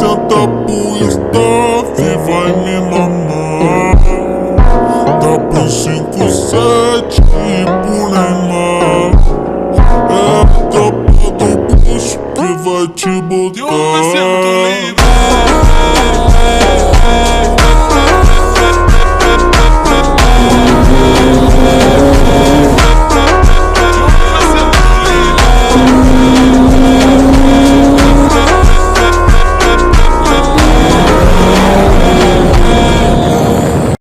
senta pro staff e vai me mamar. Dá pro 5-7 e pro Neymar. É a capa do bicho que vai te botar.